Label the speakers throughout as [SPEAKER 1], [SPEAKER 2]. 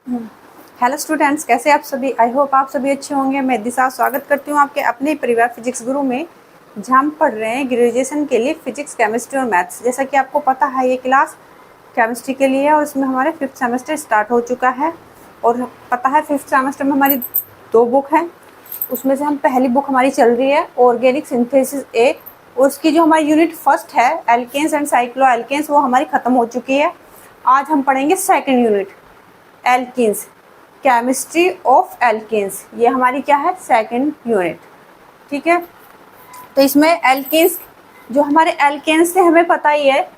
[SPEAKER 1] Hello students, कैसे आप सभी। आई होप आप सभी अच्छे होंगे। मैं दिशा स्वागत करती हूँ आपके अपने परिवार फिजिक्स गुरु में, जहाँ हम पढ़ रहे हैं ग्रेजुएशन के लिए फिजिक्स, केमिस्ट्री और मैथ्स। जैसा कि आपको पता है ये क्लास केमिस्ट्री के लिए है और इसमें हमारे 5th सेमेस्टर स्टार्ट हो चुका है। और पता है 5th सेमेस्टर में हमारी 2 बुक हैं। उसमें से हम पहली बुक हमारी चल रही है ऑर्गेनिक सिंथेसिस ए, और उसकी जो हमारी यूनिट फर्स्ट है एल्केन्स एंड साइक्लो एल्केन्स, वो हमारी ख़त्म हो चुकी है। आज हम पढ़ेंगे second unit alkenes, chemistry of alkenes. ये हमारी क्या है, सेकंड यूनिट। ठीक है, तो इसमें एल्केन्स, जो हमारे एल्केन्स से हमें पता ही है,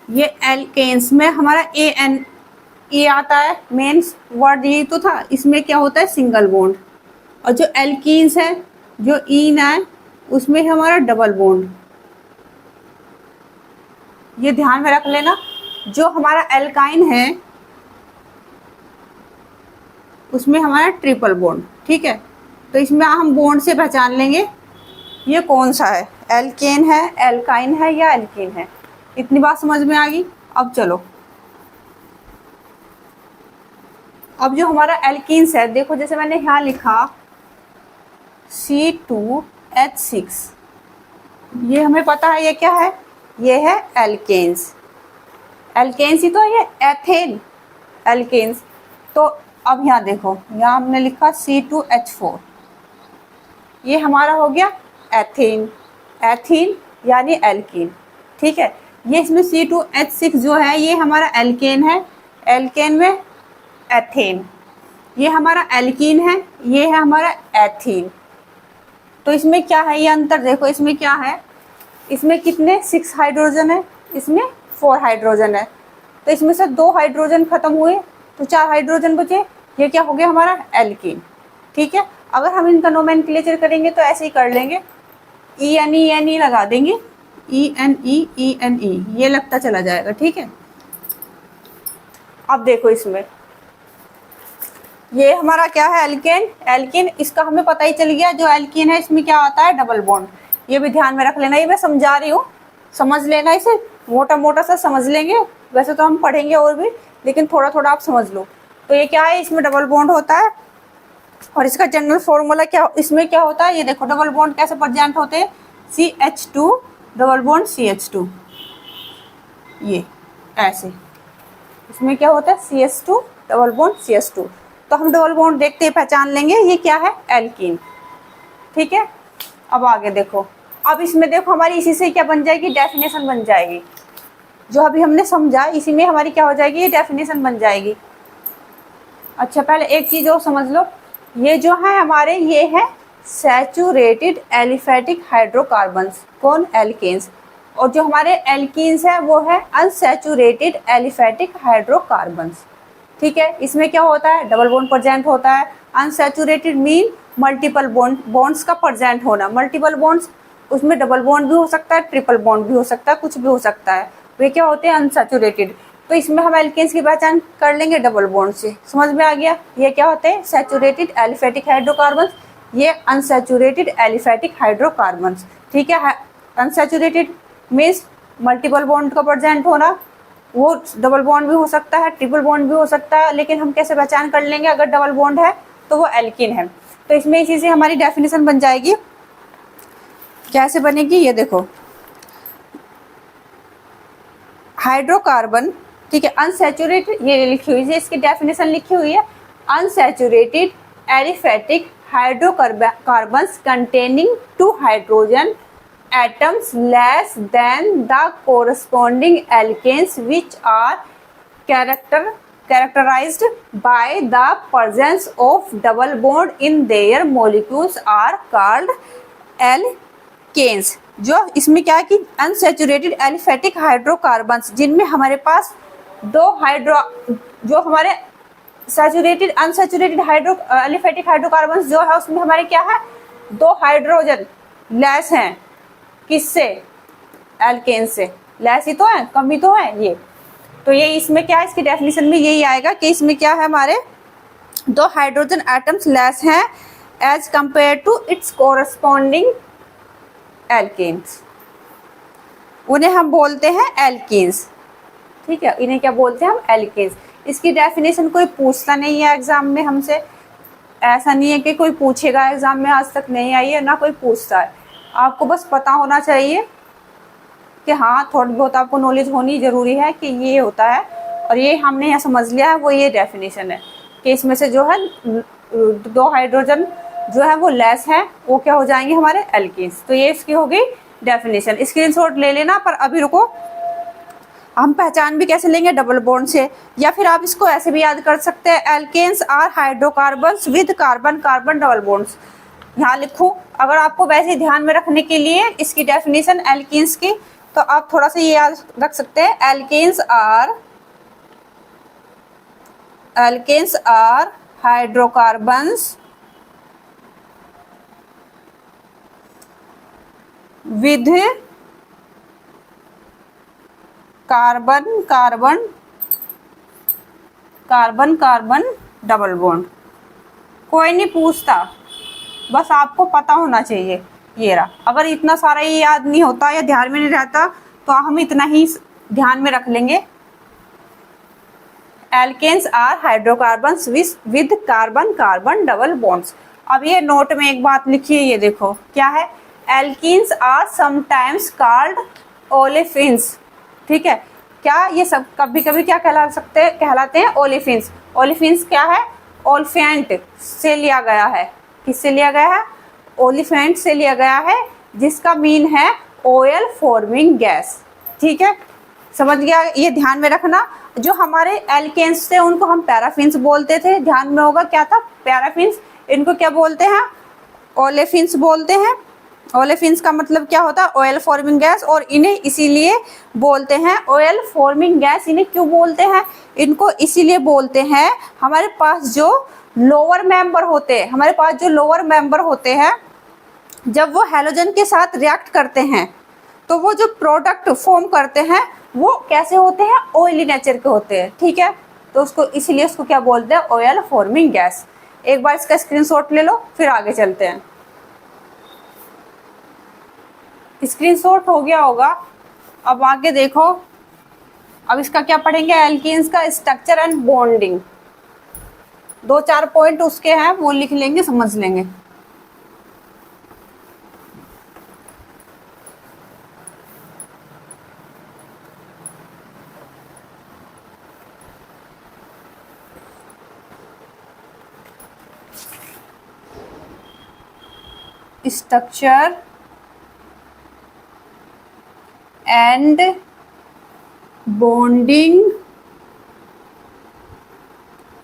[SPEAKER 1] ये एल्केन्स में हमारा ए आता है, मेन वर्ड यही तो था। इसमें क्या होता है, सिंगल बॉन्ड। और जो एल्कीन्स है, जो ईन है, उसमें हमारा डबल बॉन्ड। ये ध्यान में रख लेना। जो हमारा एल्काइन है उसमें हमारा ट्रिपल बॉन्ड। ठीक है, तो इसमें हम बॉन्ड से पहचान लेंगे ये कौन सा है, एल्केन है, एल्काइन है या एल्कीन है। इतनी बात समझ में आ गई। अब चलो, अब जो हमारा एल्कीन्स है, देखो जैसे मैंने यहाँ लिखा C2H6, ये हमें पता है ये क्या है, ये है एल्केन्स। एल्केन्स ही तो है, ये एथेन एल्केन्स। तो अब यहाँ देखो, यहाँ हमने लिखा C2H4, ये हमारा हो गया एथीन। एथीन यानी एल्कीन। ठीक है, ये इसमें C2H6 जो है ये हमारा एल्केन है, एल्केन में एथेन। ये हमारा एल्कीन है, ये है हमारा एथीन। तो इसमें क्या है, ये अंतर देखो, इसमें क्या है, इसमें कितने 6 हाइड्रोजन है, इसमें 4 हाइड्रोजन है। तो इसमें से 2 हाइड्रोजन खत्म हुए तो 4 हाइड्रोजन बचे, ये क्या हो गया हमारा एल्कीन। ठीक है, अगर हम इनका नोमेनक्लेचर करेंगे तो ऐसे ही कर लेंगे, E लगा देंगे, E ये लगता चला जाएगा। ठीक है, अब देखो इसमें ये हमारा क्या है, एल्केन। एल्कीन इसका हमें पता ही चल गया, जो एल्कीन है इसमें क्या आता है, डबल बॉन्ड। ये भी ध्यान में रख लेना, ये मैं समझा रही हूँ, समझ लेना, इसे मोटा मोटा सा समझ लेंगे। वैसे तो हम पढ़ेंगे और भी, लेकिन थोड़ा थोड़ा आप समझ लो। तो ये क्या है, इसमें डबल बॉन्ड होता है। और इसका जनरल फॉर्मूला क्या, इसमें क्या होता है, ये देखो डबल बॉन्ड कैसे प्रेजेंट होते हैं, CH2 डबल बॉन्ड CH2, ये ऐसे। इसमें क्या होता है, CH2 डबल बॉन्ड CH2। तो हम डबल बॉन्ड देखते ही पहचान लेंगे ये क्या है, एल्कीन। ठीक है, अब आगे देखो, अब इसमें देखो हमारी इसी से क्या बन जाएगी, डेफिनेशन बन जाएगी। जो अभी हमने समझा इसी में हमारी क्या हो जाएगी, ये डेफिनेशन बन जाएगी। अच्छा, पहले एक चीज और समझ लो, ये जो है हमारे, ये है सैचुरेटेड एलिफेटिक हाइड्रोकार्बन्स, कौन, एल्केन्स। और जो हमारे एल्कीन्स है वो है अनसैचुरेटेड एलिफेटिक हाइड्रोकार्बन्स। ठीक है, इसमें क्या होता है, डबल बॉन्ड प्रेजेंट होता है। अनसैचुरेटेड मीन मल्टीपल बॉन्ड्स का प्रेजेंट होना। मल्टीपल बॉन्ड्स, उसमें डबल बॉन्ड भी हो सकता है, ट्रिपल बॉन्ड भी हो सकता है, कुछ भी हो सकता है। वे क्या होते हैं, अनसैचुरेटेड। तो इसमें हम एल्केन्स की पहचान कर लेंगे डबल बॉन्ड से। समझ में आ गया, ये क्या होते हैं, सैचुरेटेड एलिफेटिक हाइड्रोकार्बन्स, ये अनसैचुरेटेड एलिफेटिक हाइड्रोकार्बन्स। ठीक है, अनसैचुरेटेड मीन्स मल्टीपल बॉन्ड का प्रेजेंट होना, वो डबल बॉन्ड भी हो सकता है, ट्रिपल बॉन्ड भी हो सकता है, लेकिन हम कैसे पहचान कर लेंगे, अगर डबल बॉन्ड है तो वो एल्कीन है। तो इसमें इसी से हमारी डेफिनेशन बन जाएगी। कैसे बनेगी, ये देखो, हाइड्रोकार्बन, ठीक है, अनसैचुरेटेड, ये लिखी हुई है, इसकी डेफिनेशन लिखी हुई है, unsaturated aliphatic hydrocarbons containing 2 hydrogen atoms less than the corresponding alkanes which are characterized by the presence of double bond in their molecules are called alkanes। जो इसमें क्या है कि अनसैचुरेटेड एलिफेटिक हाइड्रोकार्बन्स, जिनमें हमारे पास 2 जो हमारे सैचुरेटेड अनसैचुरेटेड एलिफेटिक हाइड्रोकार्बन्स जो है उसमें हमारे क्या है, 2 हाइड्रोजन लेस हैं, किससे, एल्केन से। लेस ही तो है, कम ही तो है ये। तो ये इसमें क्या है, इसकी डेफिनेशन में यही आएगा कि इसमें क्या है, हमारे 2 हाइड्रोजन एटम्स लेस हैं as compare to its corresponding alkanes. उन्हें हम बोलते हैं एल्कीन्स। ठीक है, इन्हें क्या बोलते हैं हम, एल्केन्स। इसकी डेफिनेशन कोई पूछता नहीं है एग्जाम में हमसे, ऐसा नहीं है कि कोई पूछेगा एग्जाम में, आज तक नहीं आई है ना कोई पूछता है। आपको बस पता होना चाहिए कि हाँ थोड़ी बहुत आपको नॉलेज होनी जरूरी है कि ये होता है, और ये हमने यहाँ समझ लिया है, वो ये डेफिनेशन है कि इसमें से जो है 2 हाइड्रोजन जो है वो लेस है, वो क्या हो जाएंगे हमारे एल्कीन्स। तो ये इसकी होगी डेफिनेशन। स्क्रीनशॉट ले लेना, पर अभी रुको, हम पहचान भी कैसे लेंगे, डबल बॉन्ड से, या फिर आप इसको ऐसे भी याद कर सकते हैं, alkenes are hydrocarbons with carbon carbon double bonds. यहाँ लिखूं, अगर आपको वैसे ध्यान में रखने के लिए इसकी डेफिनेशन एल्केन्स की, तो आप थोड़ा सा ये याद रख सकते हैं, alkenes are hydrocarbons with carbon carbon carbon carbon double bond. कोई नहीं पूछता, बस आपको पता होना चाहिए। ये रहा, अगर इतना सारा ये याद नहीं होता या ध्यान में नहीं रहता तो हम इतना ही ध्यान में रख लेंगे, alkenes are hydrocarbons with carbon carbon double bonds. अब ये नोट में एक बात लिखिए, ये देखो क्या है, alkenes are sometimes called olefins. ठीक है, क्या ये सब कभी कभी क्या कहलाते हैं ओलेफिन्स। ओलेफिन्स क्या है, ओल्फेंट से लिया गया है, किससे लिया गया है, ओलिफेंट से लिया गया है, जिसका मीन है ऑयल फॉर्मिंग गैस। ठीक है, समझ गया, ये ध्यान में रखना। जो हमारे एल्केन्स थे उनको हम पैराफिन्स बोलते थे, ध्यान में होगा क्या था, पैराफिन्स। इनको क्या बोलते हैं, ओलेफिन्स बोलते हैं। ओलेफिन्स का मतलब क्या होता है, ऑयल फॉर्मिंग गैस, और इन्हें इसीलिए बोलते हैं ऑयल फॉर्मिंग गैस। इन्हें क्यों बोलते हैं, इनको इसीलिए बोलते हैं, हमारे पास जो लोअर मेंबर होते हैं, जब वो हैलोजन के साथ रिएक्ट करते हैं तो वो जो प्रोडक्ट फॉर्म करते हैं वो कैसे होते हैं, ऑयली नेचर के होते हैं। ठीक है, तो उसको इसीलिए उसको क्या बोलते हैं, ऑयल फॉर्मिंग गैस। एक बार इसका स्क्रीनशॉट ले लो, फिर आगे चलते हैं। स्क्रीनशॉट हो गया होगा, अब आगे देखो। अब इसका क्या पढ़ेंगे, एल्कीन्स का स्ट्रक्चर एंड बॉन्डिंग। 2-4 पॉइंट उसके हैं, वो लिख लेंगे, समझ लेंगे। Structure and bonding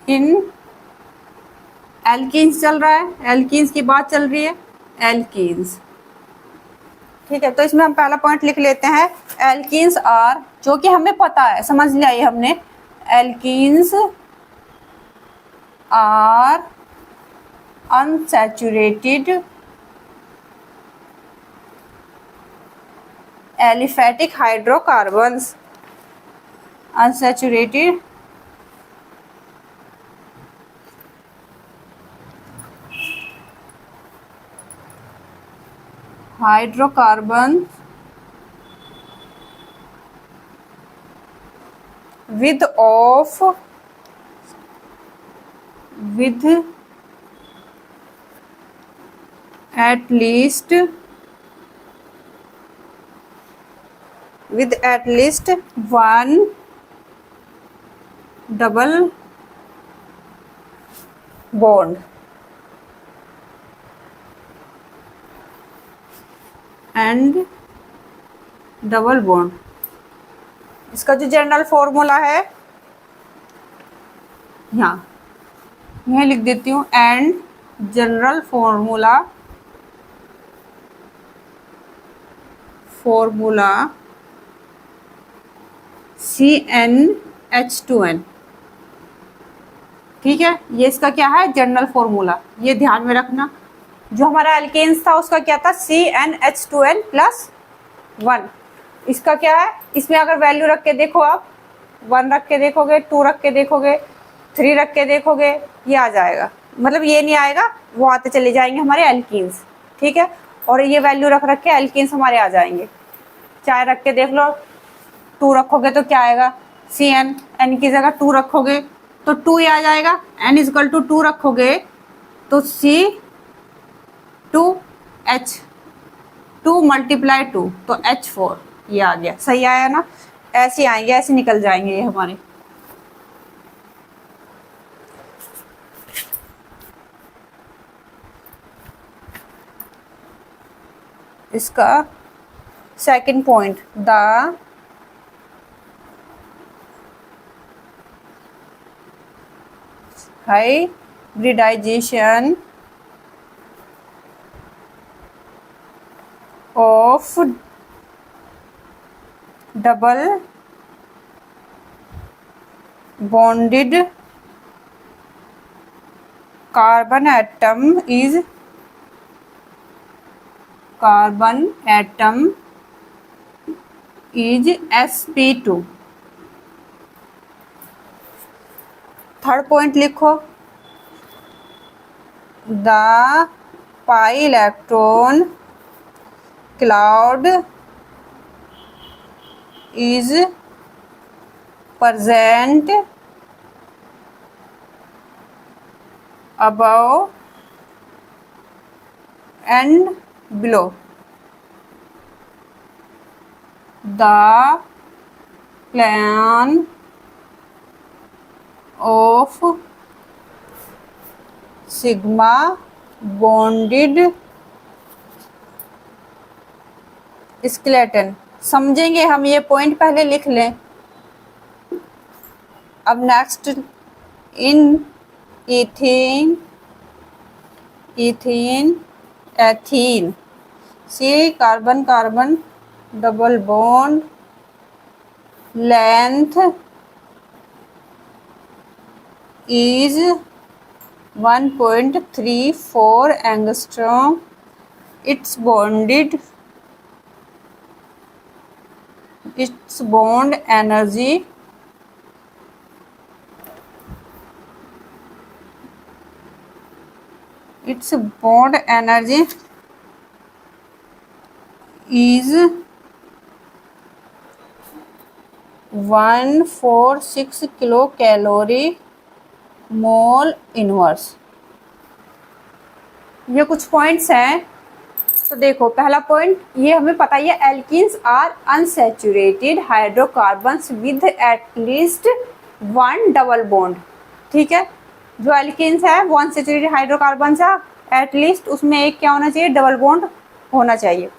[SPEAKER 1] in alkenes चल रहा है, एल्कीन्स की बात चल रही है, एल्कीन्स। ठीक है, तो इसमें हम पहला पॉइंट लिख लेते हैं, एल्कीन्स आर, जो कि हमें पता है, समझ लिया ये हमने, alkenes are unsaturated aliphatic hydrocarbons. Unsaturated hydrocarbon with at least one double bond and double bond. इसका जो जनरल फॉर्मूला है यहाँ लिख देती हूँ, एंड जनरल फॉर्मूला CnH2n। ठीक है, ये इसका क्या है, जनरल फॉर्मूला, ये ध्यान में रखना। जो हमारा एल्केन्स था उसका क्या था, CnH2n+1। इसका क्या है, इसमें अगर वैल्यू रख के देखो आप, 1 रख के देखोगे, 2 रख के देखोगे, 3 रख के देखोगे, ये आ जाएगा। मतलब ये नहीं आएगा, वो आते चले जाएंगे हमारे एल्कीन्स। ठीक है, और ये वैल्यू रख के एल्कीन्स हमारे आ जाएंगे। चाहे रख के देख लो, 2 रखोगे तो क्या आएगा, CN, N की जगह 2 रखोगे तो 2 ही आ जाएगा, N इजकल टू 2 रखोगे तो C2H, 2 मल्टीप्लाई 2 तो H4, ये आ गया। सही आया ना? ऐसे आएंगे, ऐसे निकल जाएंगे ये हमारे। इसका second point, the hybridisation of double bonded carbon atom is sp2। Third point लिखो, the pi electron cloud is present above and below the plane of sigma bonded skeleton। समझेंगे हम, ये पॉइंट पहले लिख लें। अब next, in ethene C carbon carbon double bond length is 1.34 angstrom. Its bond energy is 146 kilo calorie mole inverse. ये कुछ points हैं। तो देखो, पहला पॉइंट ये हमें पता ही है, alkenes are unsaturated hydrocarbons with at least 1 double bond. ठीक है, जो एल्कीन्स है वो अनसैचुरेटेड हाइड्रोकार्बन्स है, एटलीस्ट उसमें एक क्या होना चाहिए, डबल बॉन्ड होना चाहिए।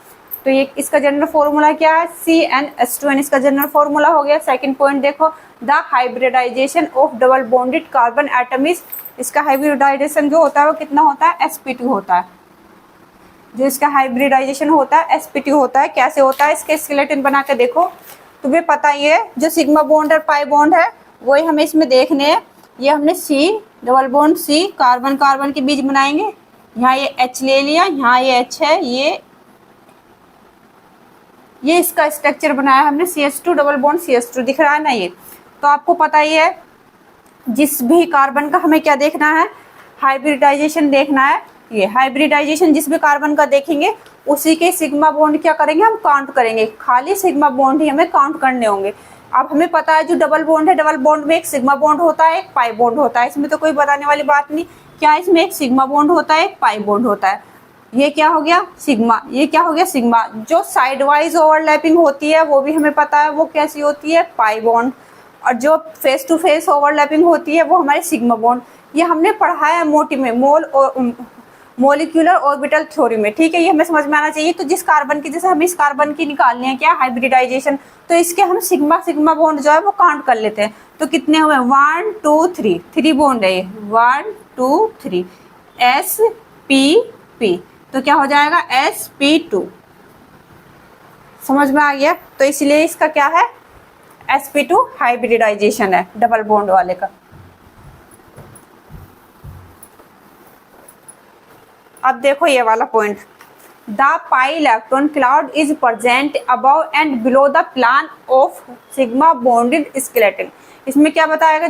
[SPEAKER 1] तो ये इसका जनरल फॉर्मूला क्या है, CnH2n, इसका जनरल फॉर्मूला हो गया। सेकंड पॉइंट देखो, the hybridisation of double bonded carbon atom is, इसका हाइब्रिडाइजेशन जो होता है वो कितना होता है, sp2 होता है। जो इसका हाइब्रिडाइजेशन होता है sp2 होता है। कैसे होता है, इसके स्केलेटन बना के देखो, तुम्हें पता ही है जो सिग्मा बॉन्ड और पाई बॉन्ड है वही हमें इसमें देखने हैं। ये हमने C double bond C carbon carbon के बीच बनाएंगे, यहाँ ये H ले लिया, यहाँ ये H है, ये इसका स्ट्रक्चर बनाया हमने, CH2 डबल बॉन्ड CH2 दिख रहा है ना ये। तो आपको पता ही है, जिस भी कार्बन का हमें क्या देखना है, हाइब्रिडाइजेशन देखना है। ये हाइब्रिडाइजेशन जिस भी कार्बन का देखेंगे उसी के सिग्मा बॉन्ड क्या करेंगे, हम काउंट करेंगे। खाली सिग्मा बॉन्ड ही हमें काउंट करने होंगे। अब हमें पता है जो डबल बॉन्ड है, डबल बॉन्ड में एक सिग्मा बॉन्ड होता है, एक पाई बॉन्ड होता है। इसमें तो कोई बताने वाली बात नहीं, क्या इसमें एक सिग्मा बॉन्ड होता है, एक पाई बॉन्ड होता है। ये क्या हो गया, सिग्मा, ये क्या हो गया, सिग्मा। जो साइड वाइज ओवरलैपिंग होती है वो भी हमें पता है, वो कैसी होती है, पाई बॉन्ड। और जो फेस टू फेस ओवरलैपिंग होती है वो हमारी सिग्मा बॉन्ड। ये हमने पढ़ा है मोटी में, मोलिक्यूलर ऑर्बिटल थ्योरी में। ठीक है, ये हमें समझ में आना चाहिए। तो जिस कार्बन की, जैसे हम इस कार्बन की निकालने हैं क्या, हाइब्रिडाइजेशन, तो इसके हम सिग्मा सिग्मा बॉन्ड जो है वो काउंट कर लेते हैं। तो कितने हुए, 1 2 3, 3 बॉन्ड है ये, 1 2 3, spp, तो क्या हो जाएगा, sp2। समझ में आ गया? तो इसलिए इसका क्या है, sp2 हाइब्रिडाइजेशन है डबल बॉन्ड वाले का। अब देखो ये वाला point, the pi electron cloud is present above and below the plan of sigma bonded skeleton. इसमें क्या बताएगा,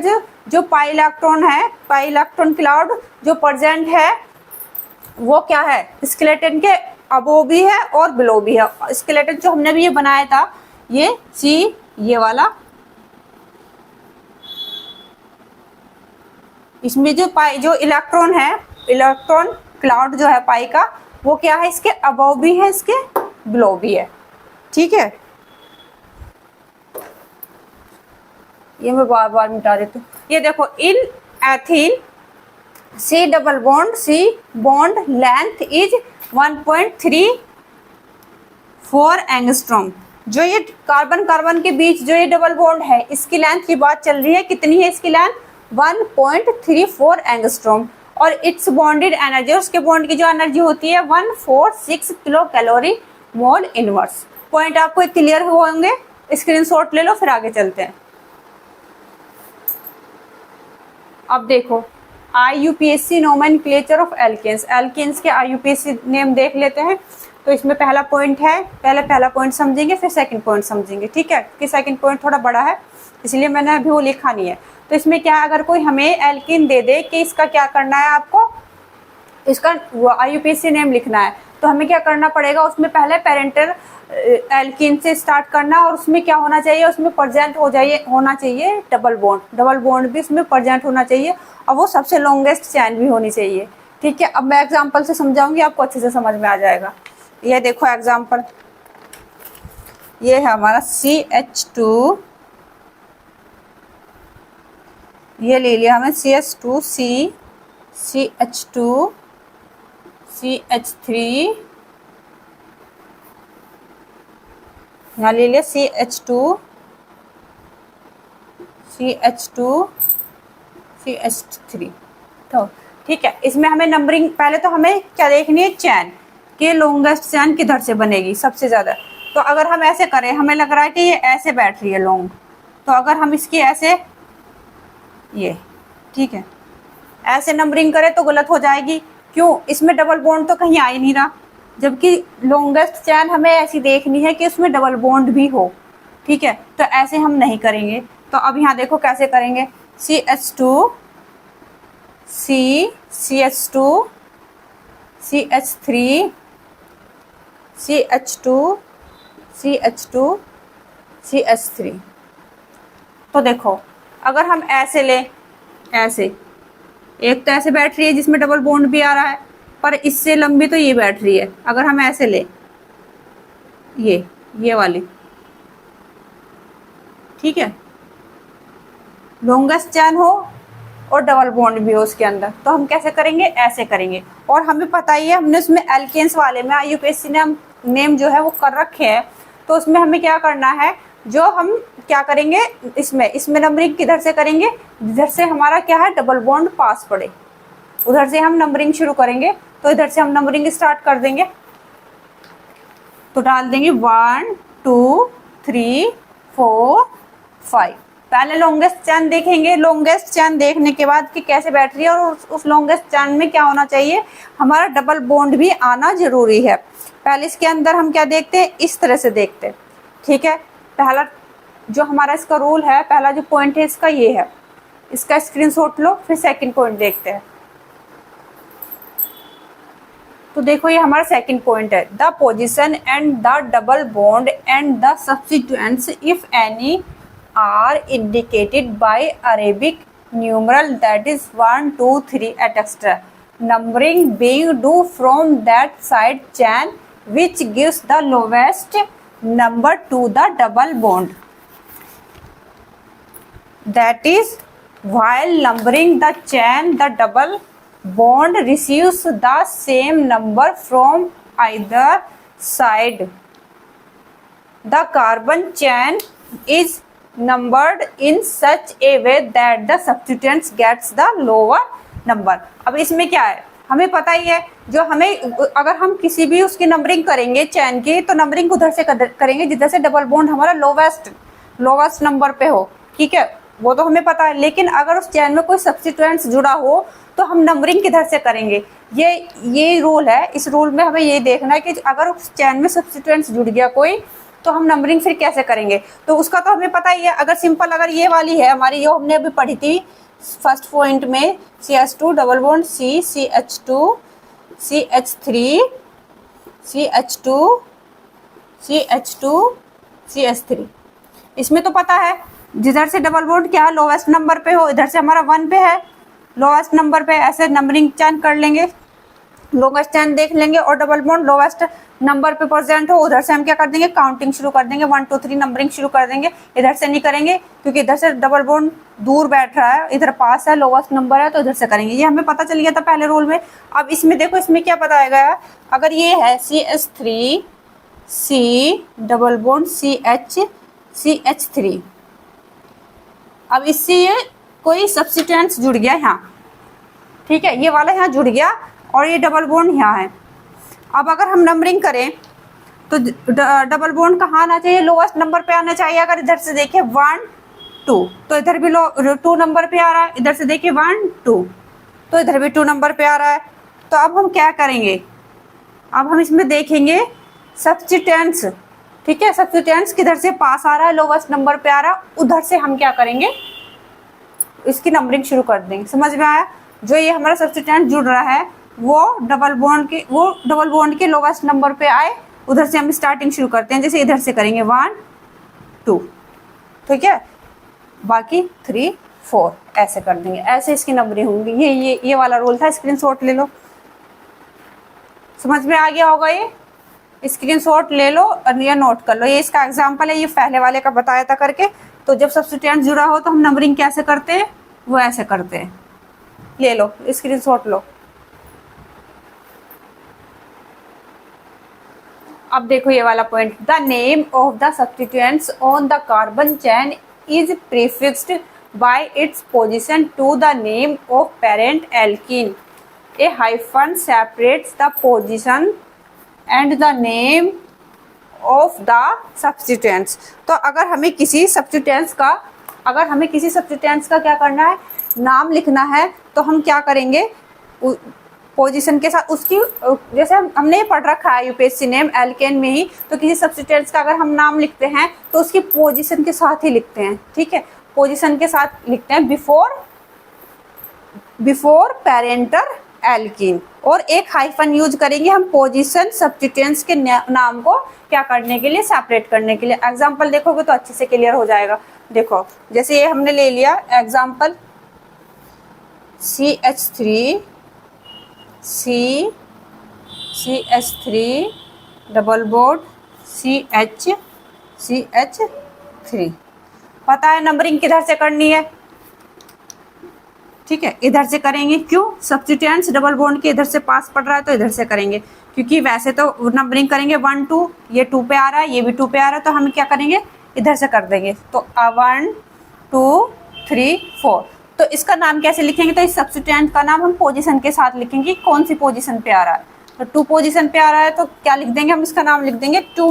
[SPEAKER 1] जो पाई इलेक्ट्रॉन है, पाई इलेक्ट्रॉन क्लाउड जो प्रेजेंट है वो क्या है, स्केलेटन के अबो भी है और बिलो भी है। स्केलेटन जो हमने भी ये बनाया था, ये सी, ये वाला इसमें जो पाई, जो इलेक्ट्रॉन है, इलेक्ट्रॉन क्लाउड जो है पाई का, वो क्या है, इसके अबव भी है, इसके बिलो भी है। ठीक है, ये मैं बार बार मिटा देती हूँ। ये देखो, in ethyl C double bond, C bond length is 1.34 angstrom. जो ये कार्बन कार्बन के बीच जो ये डबल बॉन्ड है, इसकी लेंथ की बात चल रही है, कितनी है इसकी लेंथ, 1.34 एंगस्ट्रॉम। और इट्स बॉन्डेड एनर्जी, उसके बॉन्ड की जो एनर्जी होती है 146 kilo calorie mole inverse. Point आपको क्लियर होंगे, स्क्रीनशॉट ले लो, फिर आगे चलते हैं। अब देखो, IUPAC nomenclature of alkenes, alkenes के IUPAC नेम देख लेते हैं। तो इसमें पहला पॉइंट है, पहला पॉइंट समझेंगे, फिर सेकंड पॉइंट समझेंगे। ठीक है, कि सेकंड पॉइंट थोड़ा बड़ा है, इसलिए मैंने अभी वो लिखा नहीं है। तो इसमें क्या, अगर कोई हमें एल्कीन दे दे कि इसका क्या करना है, आपको इसका IUPAC नेम लिखना है, तो हमें क्या करना पड़ेगा, उसमें पहले पेरेंटल एल्कीन से स्टार्ट करना, और उसमें क्या होना चाहिए, उसमें प्रेजेंट होना चाहिए डबल बॉन्ड भी उसमें प्रेजेंट होना चाहिए, और वो सबसे लॉन्गेस्ट चैन भी होनी चाहिए। ठीक है, अब मैं एग्जांपल से समझाऊंगी, आपको अच्छे से समझ में आ जाएगा। ये देखो एग्जांपल, ये है हमारा CH2, ये ले लिया हमें CH2, CH2, CH3, यहाँ ले लिया CH2, CH3। तो ठीक है, इसमें हमें नंबरिंग, पहले तो हमें क्या देखनी है, चैन के लॉन्गेस्ट चैन किधर से बनेगी सबसे ज़्यादा। तो अगर हम ऐसे करें, हमें लग रहा है कि ये ऐसे बैठ रही है लॉन्ग, तो अगर हम इसकी ऐसे, ये ठीक है, ऐसे नंबरिंग करें तो गलत हो जाएगी। क्यों, इसमें डबल बॉन्ड तो कहीं आ ही नहीं रहा, जबकि लॉन्गेस्ट चैन हमें ऐसी देखनी है कि उसमें डबल बॉन्ड भी हो। ठीक है, तो ऐसे हम नहीं करेंगे। तो अब यहाँ देखो कैसे करेंगे, CH2, CH2, CH3, CH2, CH2, CH3। तो देखो, अगर हम ऐसे लें, ऐसे, एक तो ऐसे बैटरी है जिसमें डबल बॉन्ड भी आ रहा है, पर इससे लंबी तो ये बैटरी है। अगर हम ऐसे ले, ये वाली, ठीक है, लॉन्गेस्ट चैन हो और डबल बॉन्ड भी हो उसके अंदर, तो हम कैसे करेंगे, ऐसे करेंगे। और हमें पता ही है, हमने उसमें एल्केन्स वाले में IUPAC नेम जो है वो कर रखे हैं। तो उसमें हमें क्या करना है, जो हम क्या करेंगे, इसमें नंबरिंग किधर से करेंगे, जिधर से हमारा क्या है, डबल बॉन्ड पास पड़े, उधर से हम नंबरिंग शुरू करेंगे। तो इधर से हम नंबरिंग स्टार्ट कर देंगे, तो डाल देंगे 1 2 3 4 5। पहले लॉन्गेस्ट चैन देखेंगे, लॉन्गेस्ट चैन देखने के बाद कि कैसे बैठ रही है, और उस लॉन्गेस्ट चैन में क्या होना चाहिए, हमारा डबल बॉन्ड भी आना जरूरी है। पहले इसके अंदर हम क्या देखते हैं, इस तरह से देखते हैं। ठीक है, पहला जो हमारा इसका रूल है, पहला जो पॉइंट है इसका ये है, इसका स्क्रीनशॉट लो, फिर सेकंड पॉइंट देखते हैं। तो देखो, ये हमारा सेकंड पॉइंट है, the position and the double bond and the substituents if any are indicated by Arabic numeral that is 1 2 3 etc. Numbering being due from that side chain which gives the lowest number to the double bond. That is, while numbering the chain, the double bond receives the same number from either side. The carbon chain is numbered in such a way that the substituents gets the lower number. अब इसमें क्या है, हमें पता ही है, जो हमें, अगर हम किसी भी उसकी नंबरिंग करेंगे चैन की, तो नंबरिंग उधर से करेंगे जिधर से डबल बॉन्ड हमारा लोवेस्ट नंबर पे हो। ठीक है, वो तो हमें पता है, लेकिन अगर उस चैन में कोई सब्स्टिट्यूएंट्स जुड़ा हो तो हम नंबरिंग किधर से करेंगे, ये रूल है। इस रूल में हमें ये देखना है कि अगर उस चैन में सब्स्टिट्यूएंट्स जुड़ गया कोई, तो हम नंबरिंग फिर कैसे करेंगे, तो उसका तो हमें पता ही है। अगर सिंपल, अगर ये वाली है हमारी, ये हमने अभी पढ़ी थी फर्स्ट पॉइंट में, CH2 double bond CH2 CH3 CH2 CH2 CH3, इसमें तो पता है जिधर से डबल बॉन्ड क्या लोवेस्ट नंबर पे हो, इधर से हमारा 1 पे है, लोवेस्ट नंबर पे ऐसे नंबरिंग चेंज कर लेंगे, लोवेस्ट चेंज देख लेंगे और डबल बॉन्ड लोवेस्ट नंबर पे प्रेजेंट हो उधर से हम क्या कर देंगे, काउंटिंग शुरू कर देंगे, 1 2 3 नंबरिंग शुरू कर देंगे। इधर से नहीं करेंगे क्योंकि इधर से डबल बॉन्ड दूर बैठ रहा है, इधर पास है, लोवेस्ट नंबर है, तो इधर से करेंगे। ये हमें पता चल गया था पहले रूल में। अब इसमें देखो, इसमें क्या बताया गया, अगर ये है CH3 C double bond CH3, अब इससे ये कोई सब्स्टिट्यूएंट्स जुड़ गया यहाँ, ठीक है, ये वाला यहाँ जुड़ गया और ये डबल बॉन्ड यहाँ है। अब अगर हम नंबरिंग करें तो डबल बॉन्ड कहाँ आना चाहिए, लोवेस्ट नंबर पे आना चाहिए। अगर इधर से देखिए 1 2 तो इधर भी 2 नंबर पे आ रहा है, इधर से देखिए 1 2 तो इधर भी 2 नंबर पे आ रहा है। तो अब हम क्या करेंगे, अब हम इसमें देखेंगे सब्स्टिट्यूएंट्स, ठीक है, सब्स्टिट्यूएंट्स किधर से पास आ रहा है, लोवेस्ट नंबर पे आ रहा है, उधर से हम क्या करेंगे, इसकी नंबरिंग शुरू कर देंगे। समझ में आया? जो ये हमारा सब्स्टिट्यूएंट जुड़ रहा है वो डबल बॉन्ड के लोवेस्ट नंबर पे आए, उधर से हम स्टार्टिंग शुरू करते हैं। जैसे इधर से करेंगे 1 2, ठीक है, बाकी 3 4 ऐसे कर देंगे, ऐसे इसकी नंबरिंग होंगी। ये वाला रूल था, स्क्रीनशॉट ले लो। समझ में आ गया होगा, ये स्क्रीनशॉट ले लो और ये नोट कर लो। ये इसका एग्जांपल है, ये पहले वाले का बताया था करके। तो जब सब्स्टिट्यूएंट जुड़ा हो तो हम नंबरिंग कैसे करते हैं, वो ऐसे करते हैं। ले लो, स्क्रीनशॉट लो। अब देखो ये वाला point, the name of the substituents on the carbon chain is prefixed by its position to the name of parent alkene. A hyphen separates the position and the name of the substituents. तो अगर हमें किसी substituents का क्या करना है, नाम लिखना है, तो हम क्या करेंगे, पोजीशन के साथ उसकी, जैसे हमने पढ़ रखा है यूपीएससी नेम एल्केन में ही, तो किसी सब्स्टिट्यूएंट्स का अगर हम नाम लिखते हैं तो उसकी पोजीशन के साथ ही लिखते हैं, ठीक है, पोजीशन के साथ लिखते हैं, बिफोर पेरेंटर एल्कीन। और एक हाइफन यूज करेंगे हम पोजीशन सब्स्टिट्यूएंट्स के नाम को क्या करने के लिए, सेपरेट करने के लिए। एग्जांपल देखोगे तो अच्छे से क्लियर हो जाएगा। देखो जैसे ये हमने ले लिया example CH3 double bond CH3। पता है नंबरिंग किधर से करनी है, ठीक है, इधर से करेंगे। क्यों, सब्स्टिट्यूएंट्स डबल बॉन्ड के इधर से पास पड़ रहा है तो इधर से करेंगे, क्योंकि वैसे तो नंबरिंग करेंगे 1 2, ये 2 पे आ रहा है, ये भी 2 पे आ रहा है, तो हम क्या करेंगे, इधर से कर देंगे। तो 1 2 3 4। तो इसका नाम कैसे लिखेंगे, तो इस सब्स्टिट्यूएंट का नाम हम पोजीशन के साथ लिखेंगे, कौन सी पोजीशन पे आ रहा है। तो 2 पोजीशन पे आ रहा है तो क्या लिख देंगे हम, इसका नाम लिख देंगे 2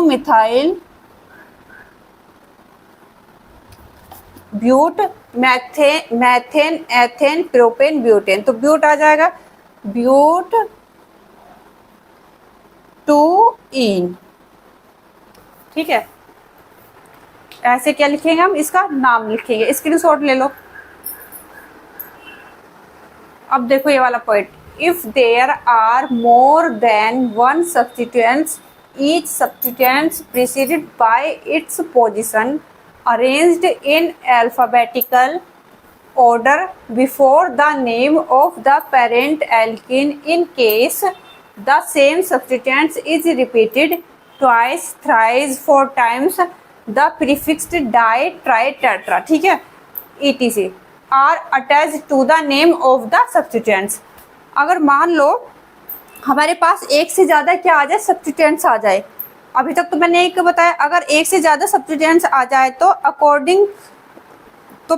[SPEAKER 1] methyl but methane ethane propane butane. तो ब्यूट आ जाएगा, ब्यूट 2 इन, ठीक है, ऐसे क्या लिखेंगे हम, इसका नाम लिखेंगे। स्क्रीनशॉट ले लो। अब देखो ये वाला point, if there are more than 1 substituents, each substituents preceded by its position arranged in alphabetical order before the name of the parent alkene, in case the same substituent is repeated twice, thrice, 4 times, the prefixed di, tri, tetra, ठीक है, etc are attached to the name of the substituents। अगर मान लो हमारे पास एक से ज्यादा क्या आ जाए, सब्स्टिट्यूएंट्स आ जाए, अभी तक तो मैंने एक बताया, अगर एक से ज्यादा सब्स्टिट्यूएंट्स आ जाए तो अकॉर्डिंग तो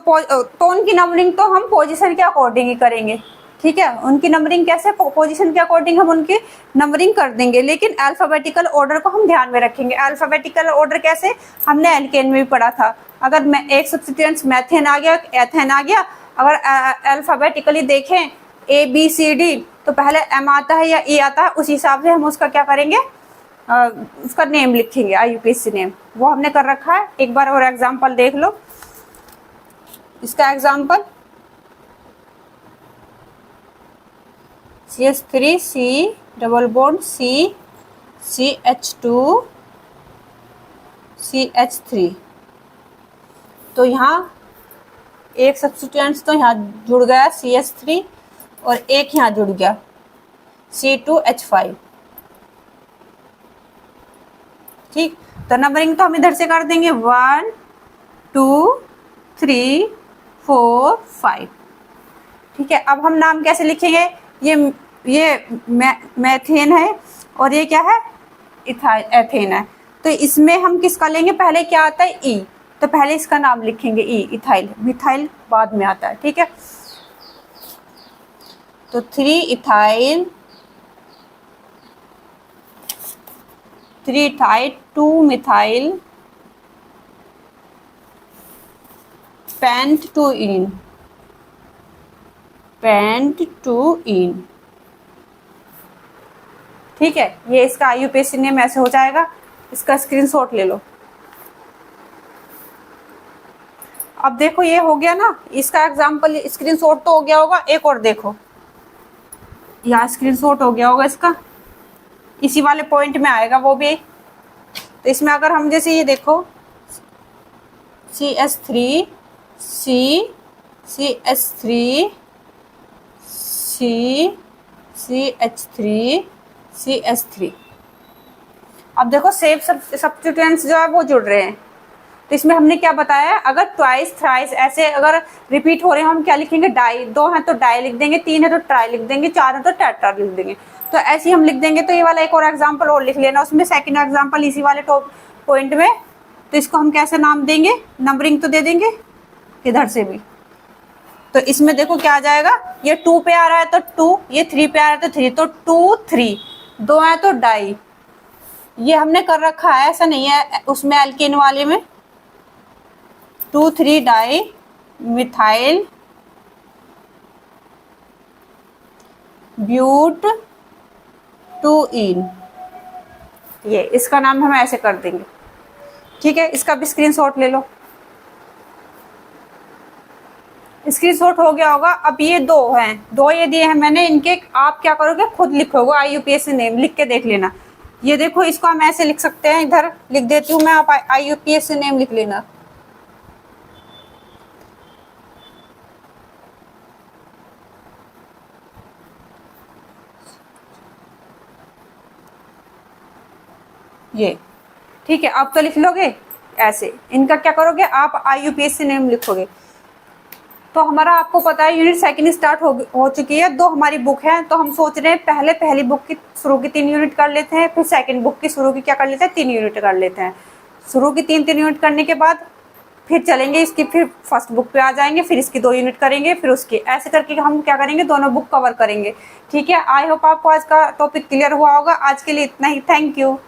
[SPEAKER 1] उनकी नंबरिंग तो हम पोजीशन के अकॉर्डिंग ही करेंगे, ठीक है, उनकी नंबरिंग कैसे, पोजीशन के अकॉर्डिंग हम उनकी नंबरिंग कर देंगे, लेकिन अल्फाबेटिकल ऑर्डर को हम ध्यान में रखेंगे। अल्फाबेटिकल ऑर्डर कैसे, हमने एल्केन में भी पढ़ा था, अगर एक सब्स्टिट्यूएंट्स मैथेन आ गया, एथेन आ गया, अगर अल्फाबेटिकली देखें ABCD तो पहले M आता है या E आता है, उस हिसाब से हम उसका क्या करेंगे, उसका नेम लिखेंगे, यूपीएससी नेम, वो हमने कर रखा है। एक बार और एग्जांपल देख लो, इसका example CH3 C double bond CH2 CH3। तो यहाँ एक सब्स्टिट्यूएंट्स तो यहाँ जुड़ गया CH3 और एक यहाँ जुड़ गया C2H5। ठीक, तो नंबरिंग तो हम इधर से कर देंगे 1 2 3 4 5। ठीक है, अब हम नाम कैसे लिखेंगे? ये मैथेन है और ये क्या है? एथेन है। तो इसमें हम किसका लेंगे? पहले क्या आता है? ई, तो पहले इसका नाम लिखेंगे ई, इथाइल। मिथाइल बाद में आता है। ठीक है, तो 3 इथाइल 2 मिथाइल पेंटटूइन। ठीक है, ये इसका IUPAC नेम ऐसे हो जाएगा। इसका स्क्रीनशॉट ले लो। अब देखो ये हो गया ना, इसका एग्जाम्पल स्क्रीनशॉट तो हो गया होगा। एक और देखो, यहाँ स्क्रीनशॉट हो गया होगा इसका, इसी वाले पॉइंट में आएगा वो भी। तो इसमें अगर हम जैसे ये देखो CH3 CH3 CH3 CH3। अब देखो सेम सब्स्टिट्यूएंट्स जो है वो जुड़ रहे हैं। तो इसमें हमने क्या बताया? अगर ट्वाइस थ्राइस ऐसे अगर रिपीट हो रहे हैं, हम क्या लिखेंगे? डाई। 2 हैं तो डाई लिख देंगे, 3 है तो ट्राई लिख देंगे, 4 है तो टेट्रा लिख देंगे। तो ऐसे ही हम लिख देंगे। तो ये वाला एक और एग्जाम्पल और लिख लेना उसमें, सेकंड एग्जाम्पल इसी वाले टॉप पॉइंट में। तो इसको हम कैसे नाम देंगे? नंबरिंग तो दे देंगे इधर से भी। तो इसमें देखो क्या आ जाएगा, ये 2 पे आ रहा है तो 2, ये 3 पे आ रहा है तो 3, तो 2 3, 2 है तो डाई। ये हमने कर रखा है, ऐसा नहीं है उसमें एल्केन वाले में। 2 3 डाई मिथाइल ब्यूट 2इन। ये इसका नाम हम ऐसे कर देंगे। ठीक है, इसका भी स्क्रीनशॉट ले लो। स्क्रीनशॉट हो गया होगा। अब ये 2 हैं, 2 ये दिए हैं मैंने, इनके आप क्या करोगे? खुद लिखोगे IUPAC नेम, लिख के देख लेना। ये देखो, इसको हम ऐसे लिख सकते हैं, इधर लिख देती हूँ मैं, आप IUPAC नेम लिख लेना। ये ठीक है, आप तो लिख लोगे ऐसे। इनका क्या करोगे? आप IUPAC नेम लिखोगे। तो हमारा आपको पता है यूनिट सेकंड स्टार्ट हो चुकी है। 2 हमारी बुक है, तो हम सोच रहे हैं पहले पहली बुक की शुरू की 3 यूनिट कर लेते हैं, फिर सेकंड बुक की शुरू की क्या कर लेते हैं? 3 यूनिट कर लेते हैं। शुरू की 3 यूनिट करने के बाद फिर चलेंगे इसकी, फिर फर्स्ट बुक पे आ जाएंगे, फिर इसकी 2 यूनिट करेंगे, फिर उसकी, ऐसे करके हम क्या करेंगे? दोनों बुक कवर करेंगे। ठीक है, आई होप आपको आज का टॉपिक क्लियर हुआ होगा। आज के लिए इतना ही, थैंक यू।